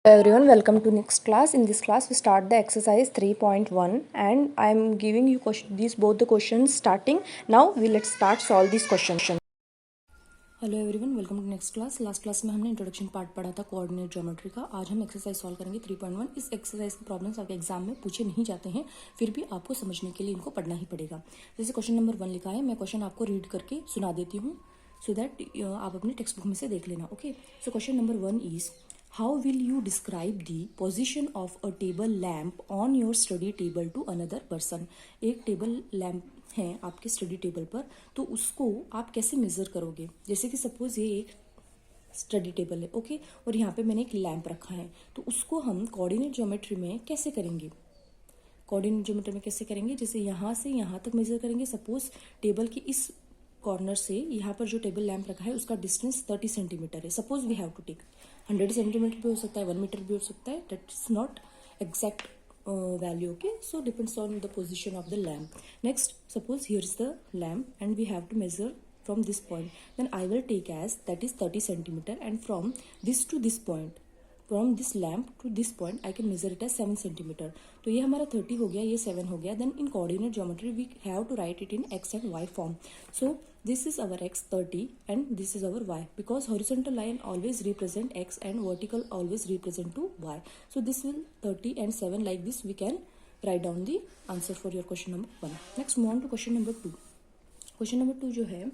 Hello everyone, welcome to next class. In this class we start the exercise 3.1 and I am giving you these both the questions starting now. Let's start solve these questions. Hello everyone, welcome to next class. Last class में हमने introduction part पढ़ा था coordinate geometry का. आज हम exercise solve करेंगे 3.1. इस exercise के प्रॉब्लम्स आपके एग्जाम में पूछे नहीं जाते हैं, फिर भी आपको समझने के लिए इनको पढ़ना ही पड़ेगा. जैसे क्वेश्चन नंबर 1 लिखा है, मैं क्वेश्चन आपको रीड करके सुना देती हूँ सो दैट आप अपनी टेक्स्ट बुक में से देख लेना. Okay, so question number 1 is how will you describe the position of a table lamp on your study table to another person? एक टेबल लैम्प है आपके स्टडी टेबल पर, तो उसको आप कैसे मेजर करोगे. जैसे कि सपोज ये एक स्टडी टेबल है, ओके, और यहाँ पे मैंने एक लैम्प रखा है, तो उसको हम कोऑर्डिनेट ज्योमेट्री में कैसे करेंगे. कोऑर्डिनेट ज्योमेट्री में कैसे करेंगे, जैसे यहाँ से यहाँ तक मेजर करेंगे. सपोज टेबल की इस कॉर्नर से यहाँ पर जो टेबल लैम्प रखा है उसका डिस्टेंस 30 सेंटीमीटर है. Suppose we have to take 100 centimetre भी हो सकता है, 1 मीटर भी हो सकता है. That is not exact value. Okay, so depends on the position of the lamp. Next, suppose here is the lamp and we have to measure from this point. Then I will take as that is 30 centimeter, and from this to this point, from this lamp to this point I can measure it as 7 centimeter. तो ये हमारा 30 हो गया, ये 7 हो गया. Then in coordinate geometry we have to write it in x and y form. So this is our x 30 and this is our y, because horizontal line always represent x and vertical always represent to y. So this will 30 and 7, like this we can write down the answer for your question number 1. Next move on to question number 2. Question number 2 जो है,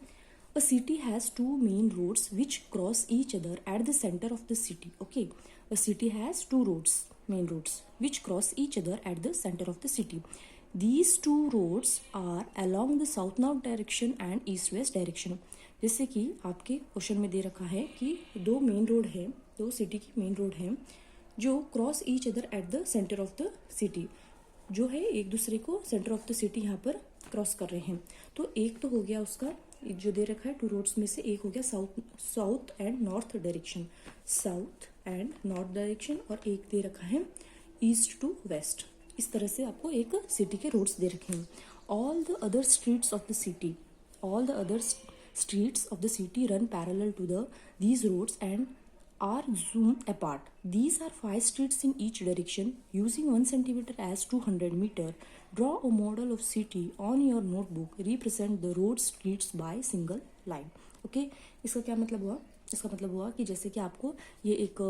a city has two main roads which cross each other at the center of the city. Okay, a city has two roads, main roads, which cross each other at the center of the city. These two roads are along the south north direction and east west direction. जैसे कि आपके question में दे रखा है कि दो main road है, दो सिटी की मेन रोड है जो cross each other at the centre of the city, जो है एक दूसरे को सेंटर ऑफ द सिटी यहाँ पर क्रॉस कर रहे हैं. तो एक तो हो गया उसका जो दे रखा है टू रोड्स में से, एक हो गया south and north direction, south and north direction, और एक दे रखा है ईस्ट टू वेस्ट. इस तरह से आपको एक सिटी के रोड्स दे रखे हैं. All the other streets of the city, all the other streets of the city run parallel to these roads and are zoomed apart. These are 5 streets in each direction. Using 1 centimeter as 200 meter, draw a model of city on your notebook. Represent the road streets by single line. Okay, इसका क्या मतलब हुआ? इसका मतलब हुआ कि जैसे कि आपको ये एक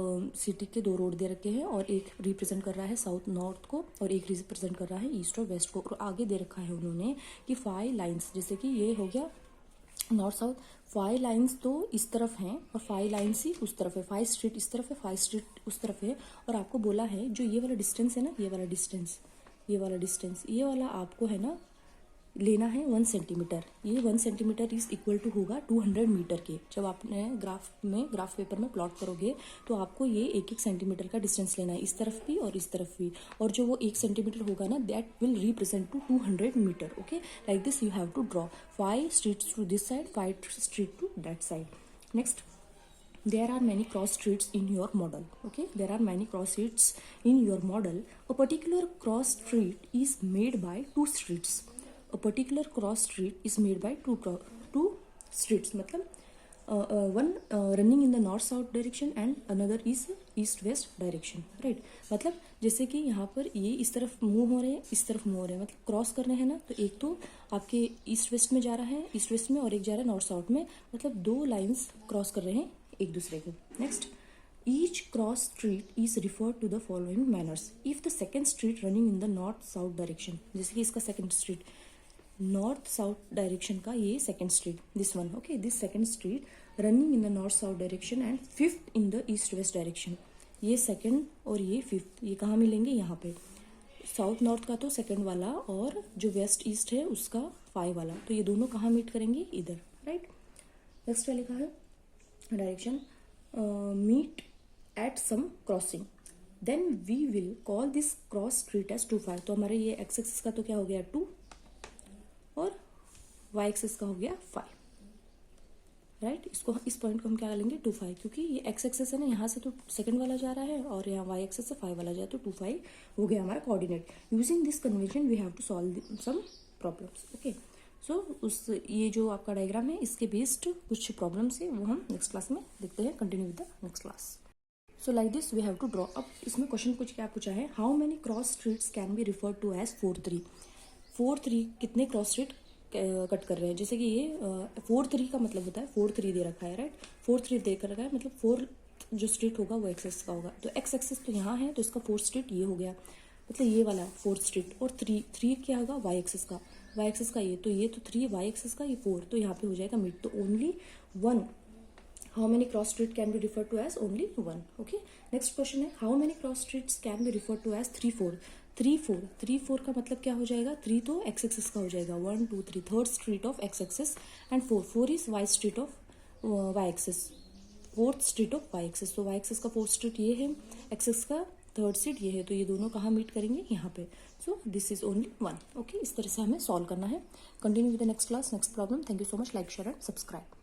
सिटी के दो रोड दे रखे हैं और एक रिप्रेजेंट कर रहा है साउथ नॉर्थ को और एक रिप्रेजेंट कर रहा है ईस्ट और वेस्ट को, और आगे दे रखा है उन्होंने कि 5 लाइन्स, जैसे कि ये हो गया नॉर्थ साउथ, 5 लाइन्स तो इस तरफ हैं और 5 लाइन्स ही उस तरफ है. 5 स्ट्रीट इस तरफ है, 5 स्ट्रीट उस तरफ है, और आपको बोला है जो ये वाला डिस्टेंस है ना, ये वाला डिस्टेंस, ये वाला डिस्टेंस, ये वाला आपको है ना लेना है 1 सेंटीमीटर. ये 1 सेंटीमीटर इज इक्वल टू होगा 200 मीटर के. जब आपने ग्राफ पेपर में प्लॉट करोगे तो आपको ये 1-1 सेंटीमीटर का डिस्टेंस लेना है, इस तरफ भी और इस तरफ भी, और जो वो 1 सेंटीमीटर होगा ना that will represent to 200 metre. Okay, like this you have to draw 5 streets to this side, 5 street to that side. Next, there are many cross streets in your model. Okay, there are many cross streets in your model. A particular cross street is made by two streets. A particular cross street is made by two streets. मतलब one running in the north south direction and another is east west direction. right, मतलब जैसे कि यहाँ पर ये इस तरफ move हो रहे हैं, इस तरफ मूव हो रहे हैं, मतलब क्रॉस कर रहे हैं ना, तो एक तो आपके ईस्ट वेस्ट में जा रहा है, ईस्ट वेस्ट में, और एक जा रहा है नॉर्थ साउथ में, मतलब दो लाइन्स क्रॉस कर रहे हैं एक दूसरे को. Next, each cross street is referred to the following manners. If the second street running in the north south direction, जैसे कि इसका second street north south direction का, ये second street, this one, okay, this second street running in the north south direction and fifth in the east west direction. ये second और ये fifth, ये कहाँ मिलेंगे, यहाँ पे. साउथ नॉर्थ का तो सेकंड वाला और जो वेस्ट ईस्ट है उसका 5 वाला, तो ये दोनों कहाँ मीट करेंगे, इधर. राइट, नेक्स्ट क्या लिखा है, direction meet at some crossing, then we will call this cross street as 2-5. तो हमारे ये एक्स एक्सिस का तो क्या हो गया 2 और वाई एक्सिस का हो गया 5. राइट, इसको इस पॉइंट को हम क्या लेंगे 2-5, क्योंकि ये एक्स एक्सिस है ना, यहाँ से तो सेकंड वाला जा रहा है और यहाँ वाई एक्सिस से 5 वाला जाए, तो 2-5 हो गया हमारा coordinate. Using this convention we have to solve some problems. Okay, so उस ये जो आपका डायग्राम है इसके बेस्ड कुछ प्रॉब्लम्स है वो हम नेक्स्ट क्लास में देखते हैं. Continue with the next class. So like this we have to draw. अब इसमें क्वेश्चन कुछ क्या पूछा है, how many cross streets can be referred to as 4-3. 4-3 कितने क्रॉस स्ट्रीट कट कर रहे हैं. जैसे कि ये 4-3 का मतलब होता है 4-3 दे रखा है, राइट. 4-3 दे कर रखा है, मतलब 4 जो स्ट्रीट होगा वो एक्स एक्सिस का होगा. तो एक्स एक्सिस तो यहाँ है, तो इसका 4th स्ट्रीट ये हो गया, मतलब ये वाला 4th स्ट्रीट. और 3 क्या होगा वाई एक्सिस का, वाई एक्सिस का ये, तो ये तो 3 वाई एक्सिस का, ये 4, तो यहाँ पे हो जाएगा मिड. तो only 1. How many cross street can be refer to as only 1. Okay. Next question है, how many cross streets can be refer to as 3-4. 3-4 का मतलब क्या हो जाएगा, 3 तो एक्स एक्सिस का हो जाएगा, 1 2 3, 3rd street of X axis, and 4 is Y street of Y axis, 4th street of Y axis. तो वाई एक्सिस का 4th स्ट्रीट ये है, एक्सिस का 3rd स्ट्रीट ये है, तो ये दोनों कहाँ मीट करेंगे, यहाँ पे. So this is only 1. Okay. इस तरह से हमें सॉल्व करना है. Continue with the next class, next problem. Thank you so much. Like, share and subscribe.